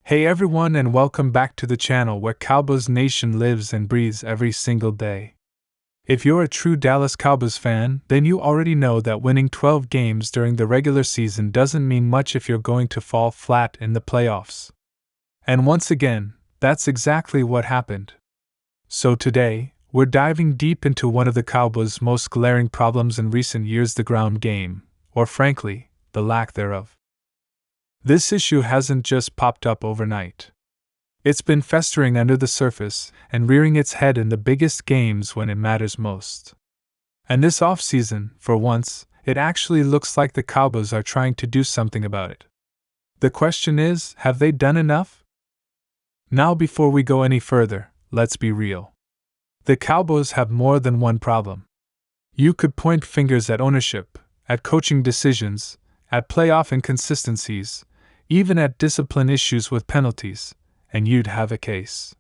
Hey everyone, and welcome back to the channel where Cowboys Nation lives and breathes every single day. If you're a true Dallas Cowboys fan, then you already know that winning 12 games during the regular season doesn't mean much if you're going to fall flat in the playoffs. And once again, that's exactly what happened. So today, we're diving deep into one of the Cowboys' most glaring problems in recent years: the ground game, or frankly, the lack thereof. This issue hasn't just popped up overnight. It's been festering under the surface and rearing its head in the biggest games when it matters most. And this offseason, for once, it actually looks like the Cowboys are trying to do something about it. The question is, have they done enough? Now, before we go any further, let's be real. The Cowboys have more than one problem. You could point fingers at ownership, at coaching decisions, at playoff inconsistencies, even at discipline issues with penalties, and you'd have a case.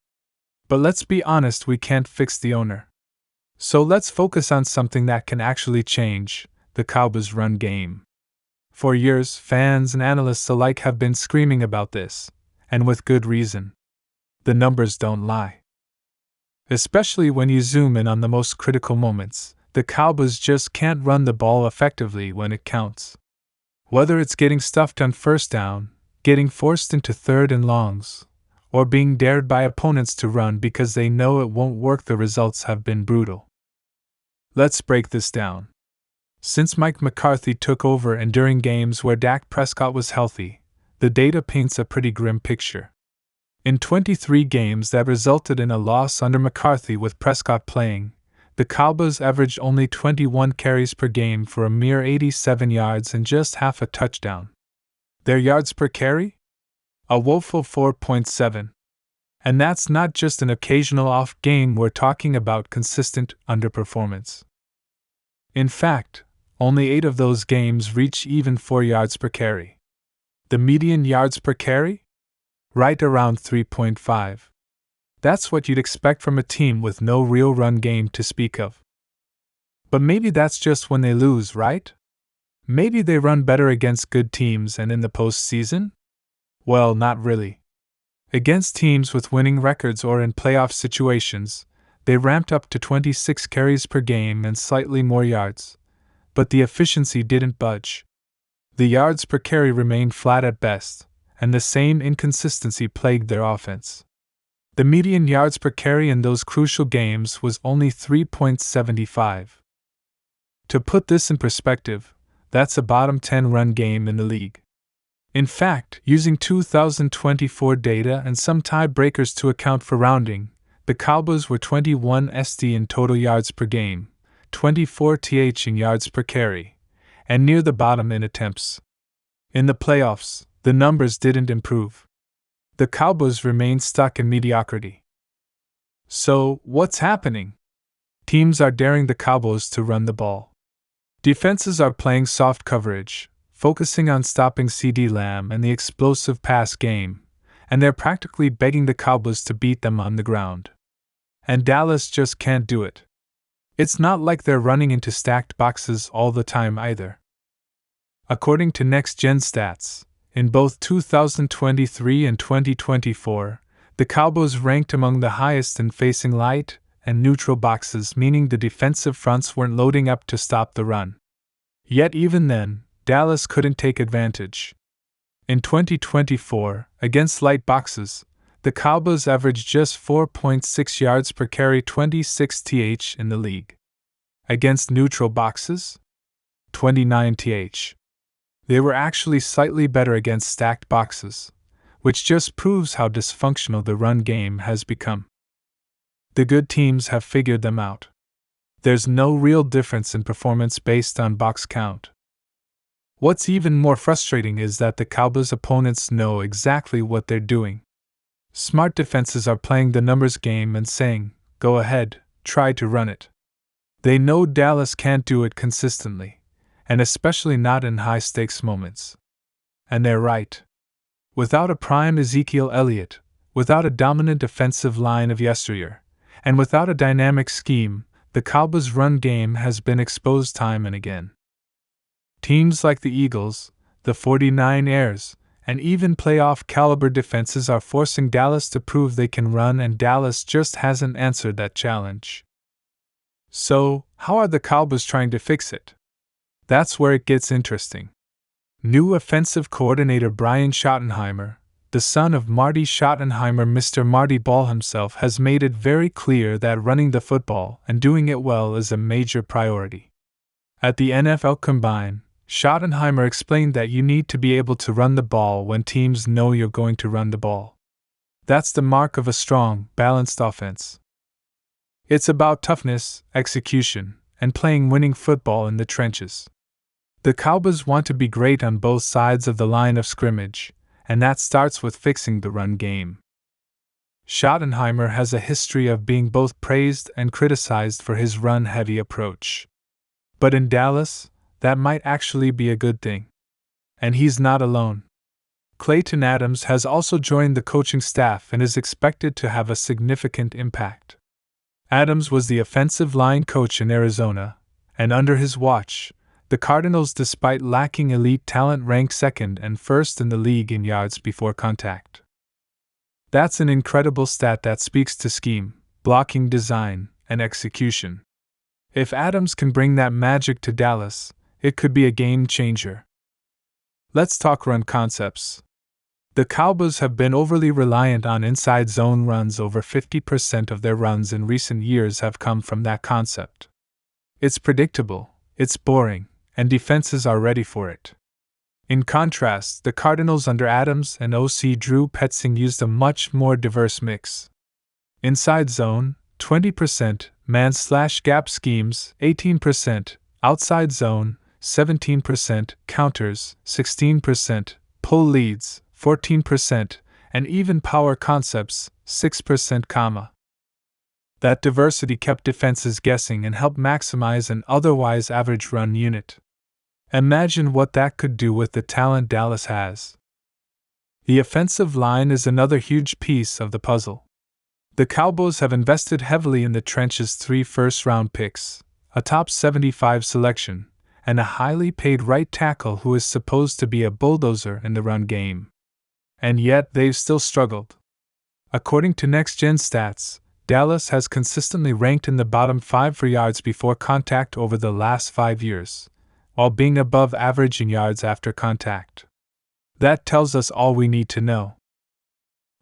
But let's be honest, we can't fix the owner. So let's focus on something that can actually change: the Cowboys' run game. For years, fans and analysts alike have been screaming about this, and with good reason. The numbers don't lie. Especially when you zoom in on the most critical moments, the Cowboys just can't run the ball effectively when it counts. Whether it's getting stuffed on first down, getting forced into third and longs, or being dared by opponents to run because they know it won't work, the results have been brutal. Let's break this down. Since Mike McCarthy took over and during games where Dak Prescott was healthy, the data paints a pretty grim picture. In 23 games that resulted in a loss under McCarthy with Prescott playing, the Cowboys averaged only 21 carries per game for a mere 87 yards and just half a touchdown. Their yards per carry? A woeful 4.7. And that's not just an occasional off game, we're talking about consistent underperformance. In fact, only 8 of those games reach even 4 yards per carry. The median yards per carry? Right around 3.5. That's what you'd expect from a team with no real run game to speak of. But maybe that's just when they lose, right? Maybe they run better against good teams and in the postseason? Well, not really. Against teams with winning records or in playoff situations, they ramped up to 26 carries per game and slightly more yards. But the efficiency didn't budge. The yards per carry remained flat at best, and the same inconsistency plagued their offense. The median yards per carry in those crucial games was only 3.75. To put this in perspective, that's a bottom 10 run game in the league. In fact, using 2024 data and some tiebreakers to account for rounding, the Cowboys were 21 SD in total yards per game, 24 TH in yards per carry, and near the bottom in attempts. In the playoffs, the numbers didn't improve. The Cowboys remained stuck in mediocrity. So, what's happening? Teams are daring the Cowboys to run the ball. Defenses are playing soft coverage, focusing on stopping CeeDee Lamb and the explosive pass game, and they're practically begging the Cowboys to beat them on the ground. And Dallas just can't do it. It's not like they're running into stacked boxes all the time either. According to Next Gen Stats, in both 2023 and 2024, the Cowboys ranked among the highest in facing light and neutral boxes, meaning the defensive fronts weren't loading up to stop the run. Yet even then, Dallas couldn't take advantage. In 2024, against light boxes, the Cowboys averaged just 4.6 yards per carry, 26 TH in the league. Against neutral boxes? 29 TH. They were actually slightly better against stacked boxes, which just proves how dysfunctional the run game has become. The good teams have figured them out. There's no real difference in performance based on box count. What's even more frustrating is that the Cowboys' opponents know exactly what they're doing. Smart defenses are playing the numbers game and saying, "Go ahead, try to run it." They know Dallas can't do it consistently, and especially not in high-stakes moments. And they're right. Without a prime Ezekiel Elliott, without a dominant defensive line of yesteryear, and without a dynamic scheme, the Cowboys' run game has been exposed time and again. Teams like the Eagles, the 49ers, and even playoff caliber defenses are forcing Dallas to prove they can run, and Dallas just hasn't answered that challenge. So, how are the Cowboys trying to fix it? That's where it gets interesting. New offensive coordinator Brian Schottenheimer, the son of Marty Schottenheimer, Mr. Marty Ball himself, has made it very clear that running the football and doing it well is a major priority. At the NFL Combine, Schottenheimer explained that you need to be able to run the ball when teams know you're going to run the ball. That's the mark of a strong, balanced offense. It's about toughness, execution, and playing winning football in the trenches. The Cowboys want to be great on both sides of the line of scrimmage, and that starts with fixing the run game. Schottenheimer has a history of being both praised and criticized for his run-heavy approach. But in Dallas, that might actually be a good thing. And he's not alone. Clayton Adams has also joined the coaching staff and is expected to have a significant impact. Adams was the offensive line coach in Arizona, and under his watch, the Cardinals, despite lacking elite talent, ranked second and first in the league in yards before contact. That's an incredible stat that speaks to scheme, blocking design, and execution. If Adams can bring that magic to Dallas, it could be a game changer. Let's talk run concepts. The Cowboys have been overly reliant on inside zone runs. Over 50% of their runs in recent years have come from that concept. It's predictable, it's boring, and defenses are ready for it. In contrast, the Cardinals under Adams and OC Drew Petzing used a much more diverse mix. Inside zone, 20%, man/gap schemes, 18%, outside zone, 17%, counters, 16%, pull leads, 14%, and even power concepts, 6%. That diversity kept defenses guessing and helped maximize an otherwise average run unit. Imagine what that could do with the talent Dallas has. The offensive line is another huge piece of the puzzle. The Cowboys have invested heavily in the trenches: 3 first-round picks, a top 75 selection, and a highly paid right tackle who is supposed to be a bulldozer in the run game. And yet they've still struggled. According to Next Gen Stats, Dallas has consistently ranked in the bottom 5 for yards before contact over the last 5 years, while being above average in yards after contact. That tells us all we need to know.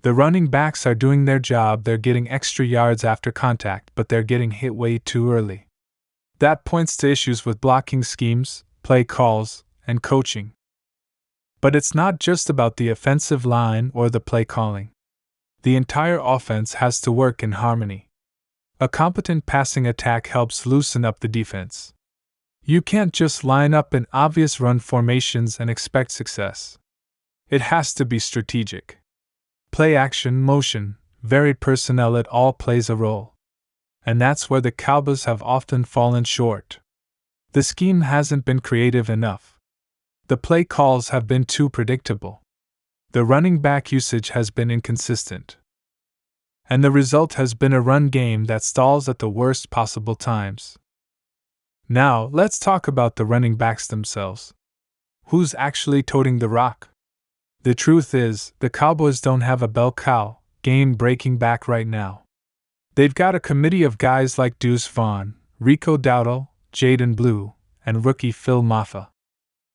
The running backs are doing their job, they're getting extra yards after contact, but they're getting hit way too early. That points to issues with blocking schemes, play calls, and coaching. But it's not just about the offensive line or the play calling. The entire offense has to work in harmony. A competent passing attack helps loosen up the defense. You can't just line up in obvious run formations and expect success. It has to be strategic. Play action, motion, varied personnel, it all plays a role. And that's where the Cowboys have often fallen short. The scheme hasn't been creative enough. The play calls have been too predictable. The running back usage has been inconsistent. And the result has been a run game that stalls at the worst possible times. Now, let's talk about the running backs themselves. Who's actually toting the rock? The truth is, the Cowboys don't have a bell cow, game-breaking back right now. They've got a committee of guys like Deuce Vaughn, Rico Dowdle, Jaden Blue, and rookie Phil Maffa.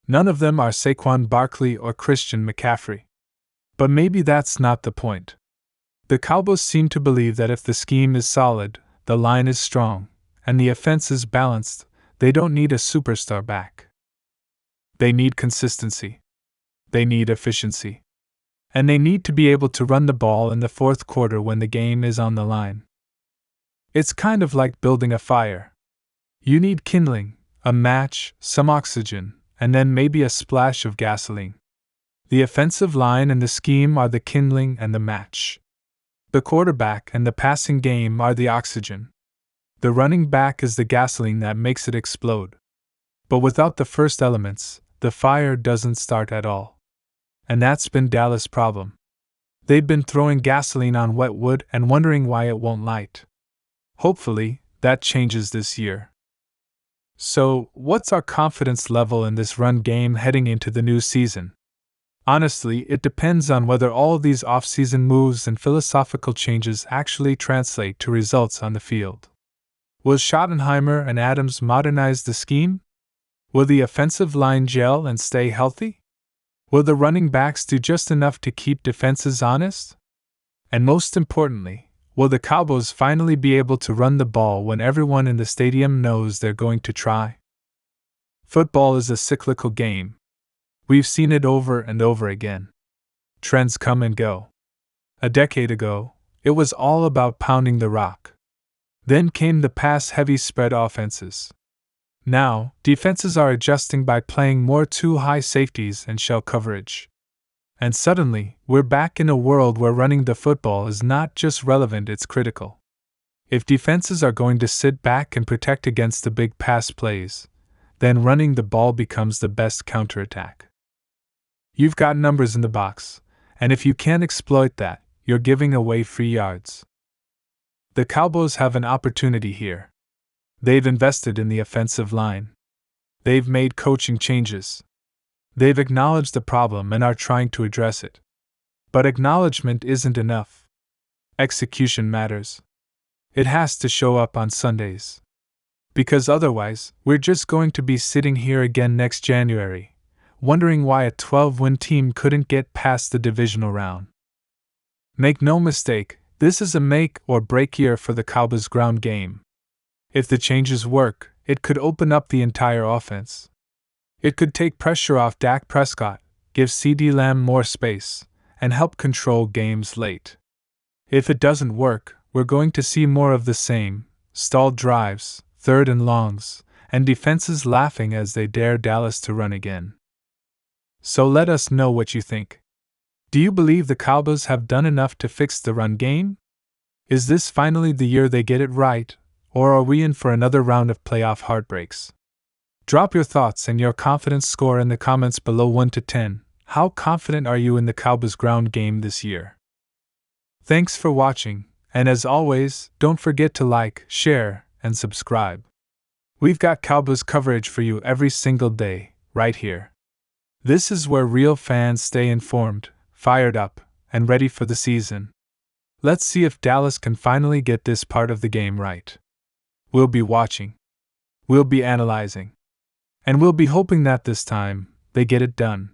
None of them are Saquon Barkley or Christian McCaffrey. But maybe that's not the point. The Cowboys seem to believe that if the scheme is solid, the line is strong, and the offense is balanced, they don't need a superstar back. They need consistency. They need efficiency. And they need to be able to run the ball in the fourth quarter when the game is on the line. It's kind of like building a fire. You need kindling, a match, some oxygen, and then maybe a splash of gasoline. The offensive line and the scheme are the kindling and the match. The quarterback and the passing game are the oxygen. The running back is the gasoline that makes it explode. But without the first elements, the fire doesn't start at all. And that's been Dallas' problem. They've been throwing gasoline on wet wood and wondering why it won't light. Hopefully, that changes this year. So, what's our confidence level in this run game heading into the new season? Honestly, it depends on whether all these offseason moves and philosophical changes actually translate to results on the field. Will Schottenheimer and Adams modernize the scheme? Will the offensive line gel and stay healthy? Will the running backs do just enough to keep defenses honest? And most importantly, will the Cowboys finally be able to run the ball when everyone in the stadium knows they're going to try? Football is a cyclical game. We've seen it over and over again. Trends come and go. A decade ago, it was all about pounding the rock. Then came the pass-heavy spread offenses. Now, defenses are adjusting by playing more two-high safeties and shell coverage. And suddenly, we're back in a world where running the football is not just relevant, it's critical. If defenses are going to sit back and protect against the big pass plays, then running the ball becomes the best counterattack. You've got numbers in the box, and if you can't exploit that, you're giving away free yards. The Cowboys have an opportunity here. They've invested in the offensive line. They've made coaching changes. They've acknowledged the problem and are trying to address it. But acknowledgement isn't enough. Execution matters. It has to show up on Sundays. Because otherwise, we're just going to be sitting here again next January, wondering why a 12-win team couldn't get past the divisional round. Make no mistake, this is a make or break year for the Cowboys' ground game. If the changes work, it could open up the entire offense. It could take pressure off Dak Prescott, give CeeDee Lamb more space, and help control games late. If it doesn't work, we're going to see more of the same: stalled drives, third and longs, and defenses laughing as they dare Dallas to run again. So let us know what you think. Do you believe the Cowboys have done enough to fix the run game? Is this finally the year they get it right, or are we in for another round of playoff heartbreaks? Drop your thoughts and your confidence score in the comments below 1 to 10. How confident are you in the Cowboys' ground game this year? Thanks for watching, and as always, don't forget to like, share, and subscribe. We've got Cowboys coverage for you every single day, right here. This is where real fans stay informed, fired up, and ready for the season. Let's see if Dallas can finally get this part of the game right. We'll be watching. We'll be analyzing. And we'll be hoping that this time, they get it done.